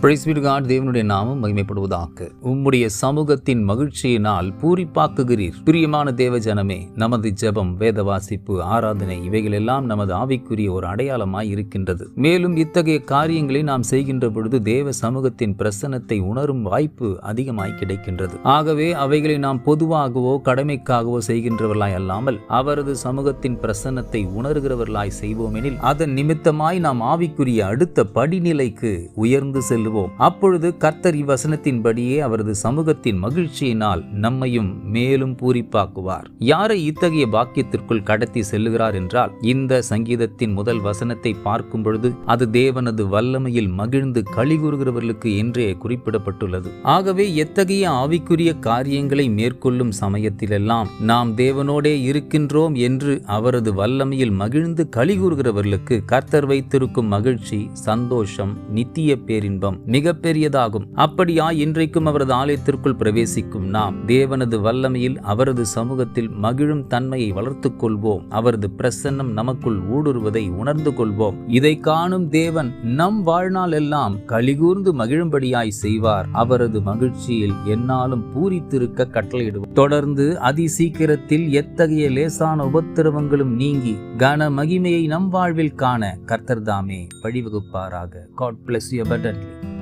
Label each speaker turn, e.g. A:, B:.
A: Price B to God. தேவனுடைய நாமம் மகிமைப்படுவதாக. உம்முடைய சமூகத்தின் மகிழ்ச்சியினால் பூரிப்பாக்குகிறீர். பிரியமான தேவ ஜனமே, நமது ஜெபம், வேத வாசிப்பு, ஆராதனை இவைகள் எல்லாம் நமது ஆவிக்குரிய ஒரு அடையாளமாய் இருக்கின்றது. மேலும் இத்தகைய காரியங்களை நாம் செய்கின்ற பொழுது தேவ சமூகத்தின் பிரசன்னத்தை உணரும் வாய்ப்பு அதிகமாய் கிடைக்கின்றது. ஆகவே அவைகளை நாம் பொதுவாகவோ கடமைக்காகவோ செய்கின்றவர்களாய் அல்லாமல் அவரது சமூகத்தின் பிரசன்னத்தை உணர்கிறவர்களாய் செய்வோமெனில் அதன் நிமித்தமாய் நாம் ஆவிக்குரிய அடுத்த படிநிலைக்கு உயர்ந்து செல்லுவோம். அப்பொழுது கர்த்தர் இவ்வசனத்தின்படியே அவரது சமூகத்தின் மகிழ்ச்சியினால் நம்மையும் மேலும் பூரிப்பாக்குவார். யாரை இத்தகைய பாக்கியத்திற்குள் கடத்தி செல்லுகிறார் என்றால், இந்த சங்கீதத்தின் முதல் வசனத்தை பார்க்கும் பொழுது அது தேவனது வல்லமையில் மகிழ்ந்து களிகூறுகிறவர்களுக்கு என்றே குறிப்பிடப்பட்டுள்ளது. ஆகவே எத்தகைய ஆவிக்குரிய காரியங்களை மேற்கொள்ளும் சமயத்திலெல்லாம் நாம் தேவனோடே இருக்கின்றோம் என்று அவரது வல்லமையில் மகிழ்ந்து களிகூறுகிறவர்களுக்கு கர்த்தர் வைத்திருக்கும் மகிழ்ச்சி, சந்தோஷம், நித்திய பேரின்பம் மிக பெரியதாகும். அப்படியா இன்றைக்கும் அவரது ஆலயத்திற்குள் பிரவேசிக்கும் நாம் தேவனது வல்லமையில் அவரது சமூகத்தில் மகிழும் தன்மையை வளர்த்துக் கொள்வோம். அவரது பிரசன்னம் நமக்குள் ஊடுருவதை உணர்ந்து கொள்வோம். இதை காணும் தேவன் நம் வாழ்நாள் எல்லாம் களிகூர்ந்து மகிழும்படியாய் செய்வார். அவரது மகிழ்ச்சியில் எந்நாளும் பூரித்திருக்க கட்டளையிடுவோம். தொடர்ந்து அதி சீக்கிரத்தில் எத்தகைய லேசான உபத்திரவங்களும் நீங்கி கன மகிமையை நம் வாழ்வில் காண கர்த்தர் தாமே வழிவகுப்பாராக. God bless you abundantly.